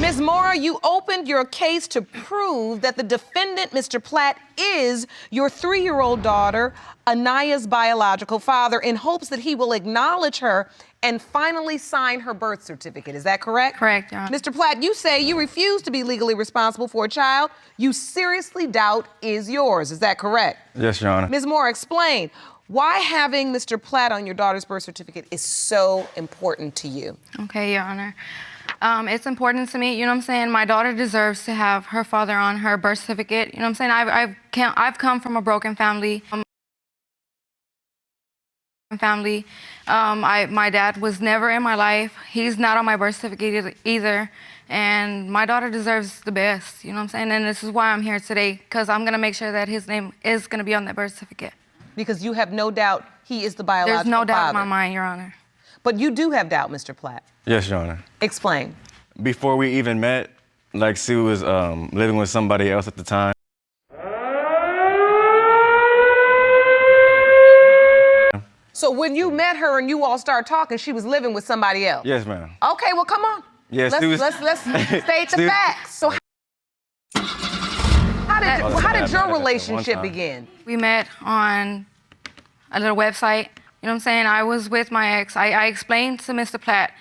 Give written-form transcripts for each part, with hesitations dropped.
Ms. Mora, you opened your case to prove that the defendant, Mr. Platt, is your 3-year-old daughter, Anaya's biological father, in hopes that he will acknowledge her and finally sign her birth certificate. Is that correct? Correct, Your Honor. Mr. Platt, you say you refuse to be legally responsible for a child you seriously doubt is yours. Is that correct? Yes, Your Honor. Ms. Mora, explain why having Mr. Platt on your daughter's birth certificate is so important to you. Okay, Your Honor. It's important to me, you know what I'm saying? My daughter deserves to have her father on her birth certificate. You know what I'm saying? I've come from a broken family. My dad was never in my life. He's not on my birth certificate either. And my daughter deserves the best, you know what I'm saying? And this is why I'm here today, because I'm gonna make sure that his name is gonna be on that birth certificate. Because you have no doubt he is the biological father. There's no doubt in my mind, Your Honor. But you do have doubt, Mr. Platt. Yes, Your Honor. Explain. Before we even met, like, Sue was living with somebody else at the time. So when you met her and you all started talking, she was living with somebody else? Yes, ma'am. Okay, well, come on. Yes, let's state the facts. So how did your relationship begin? We met on a little website. You know what I'm saying? I was with my ex. I explained to Mr. Platt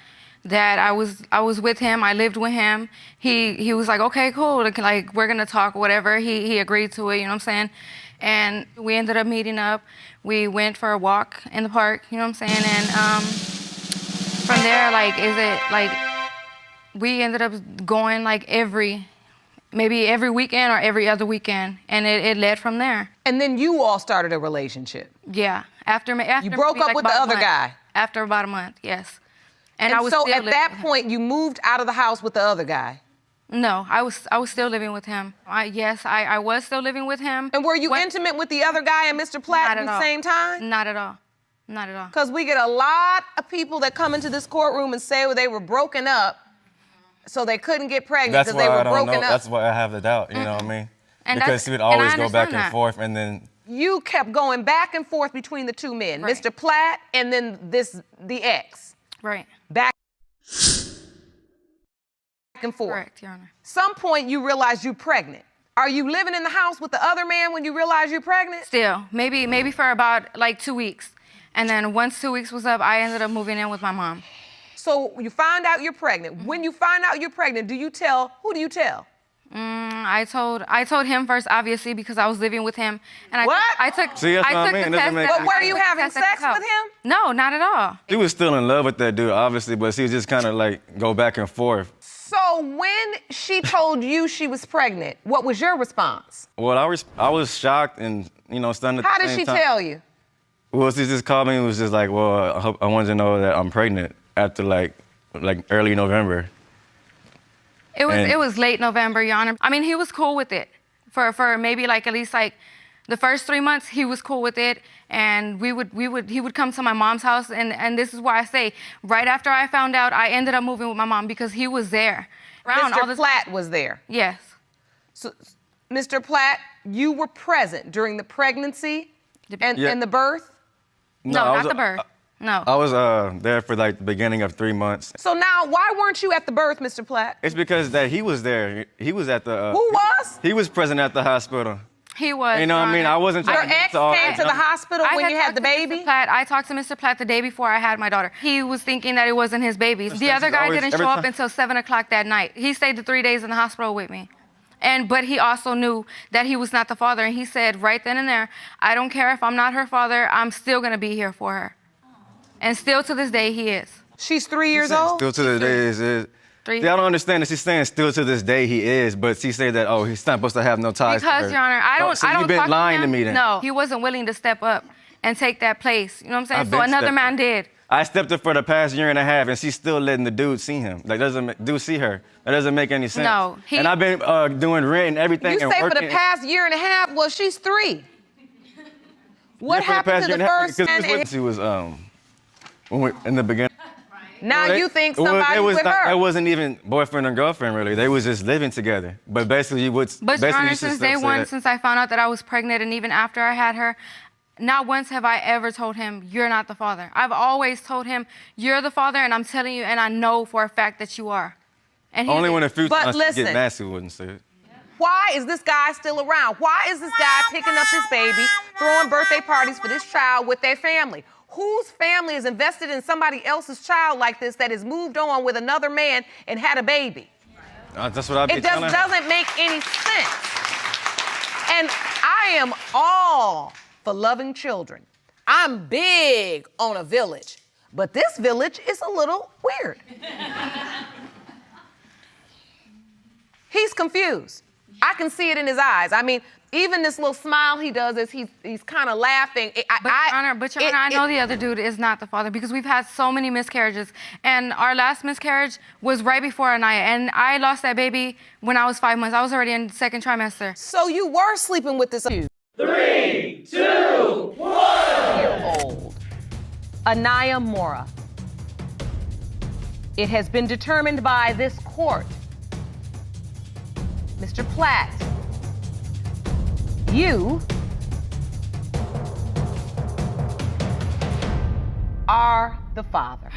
that I was with him. I lived with him. He was like, okay, cool. Like, we're gonna talk, whatever. He agreed to it. You know what I'm saying? And we ended up meeting up. We went for a walk in the park. You know what I'm saying? And from there, we ended up going like maybe every weekend or every other weekend, and it led from there. And then you all started a relationship? Yeah. After you broke up with the other guy? After about a month, yes. And I was so still at that point, you moved out of the house with the other guy? No, I was still living with him. Yes, I was still living with him. And were you intimate with the other guy and Mr. Platt at the same time? Not at all. Not at all. Because we get a lot of people that come into this courtroom and say they were broken up so they couldn't get pregnant because they were broken up. That's why I have the doubt, you know what I mean? And because he would always go back and forth, and then... You kept going back and forth between the two men, right. Mr. Platt and then the ex. Right. Back and forth. Correct, Your Honor. Some point you realize you're pregnant. Are you living in the house with the other man when you realize you're pregnant? Still, maybe for about like 2 weeks. And then once 2 weeks was up, I ended up moving in with my mom. So you find out you're pregnant. When you find out you're pregnant, who do you tell? I told him first, obviously, because I was living with him. And I took See, that's what I mean. But were you having sex with him? No, not at all. She was still in love with that dude, obviously, but she was just kind of like go back and forth. So when she told you she was pregnant, what was your response? Well, I was shocked and, you know, stunned at the same time. How did she tell you? Well, she just called me and was just like, well, I wanted to know that I'm pregnant after like early November. It was late November, Your Honor. I mean, he was cool with it. For maybe like at least like the first 3 months, he was cool with it. And he would come to my mom's house, and this is why I say, right after I found out, I ended up moving with my mom because he was there. Mr. Platt was there? Yes. So, Mr. Platt, you were present during the pregnancy and the birth? No, not the birth. No. I was there for like the beginning of 3 months. So now, why weren't you at the birth, Mr. Platt? It's because that he was there. He was at the... Who was? He was present at the hospital. He was. You know what I mean? I wasn't trying Your ex came to the hospital when you had the baby? I talked to Mr. Platt the day before I had my daughter. He was thinking that it wasn't his baby. The other guy didn't show up until 7 o'clock that night. He stayed the 3 days in the hospital with me. But he also knew that he was not the father. And he said right then and there, I don't care if I'm not her father, I'm still going to be here for her. And still to this day, he is. She's 3 years old? Still to this day is. See, I don't understand that she's saying still to this day he is, but she said that, oh, he's not supposed to have no ties to her. Because, Your Honor, I don't you've been lying to me then. No, he wasn't willing to step up and take that place. You know what I'm saying? So another man did. I stepped up for the past year and a half, and she's still letting the dude see him. Like, dude see her. That doesn't make any sense. No. And I've been doing rent and everything. You say for the past year and a half? Well, she's 3. What happened to the first man? She was in the beginning. Now you think somebody with her. That wasn't even boyfriend or girlfriend, really. They was just living together. But basically, But Your Honor, since day one, since I found out that I was pregnant, and even after I had her, not once have I ever told him, you're not the father. I've always told him, you're the father, and I'm telling you, and I know for a fact that you are. And Only when a few But times she listen. get nasty wouldn't say it. Why is this guy still around? Why is this guy picking up this baby, throwing birthday parties for this child with their family? Whose family is invested in somebody else's child like this that has moved on with another man and had a baby? That's what I be It just doesn't make any sense. And I am all for loving children. I'm big on a village, but this village is a little weird. He's confused. I can see it in his eyes. I mean, even this little smile he does as he's kind of laughing. Your Honor, I know the other dude is not the father because we've had so many miscarriages. And our last miscarriage was right before Anaya. And I lost that baby when I was 5 months. I was already in the second trimester. So you were sleeping with this 3, 2, 1. year-old, Anaya Mora. It has been determined by this court, Mr. Platt, you are the father.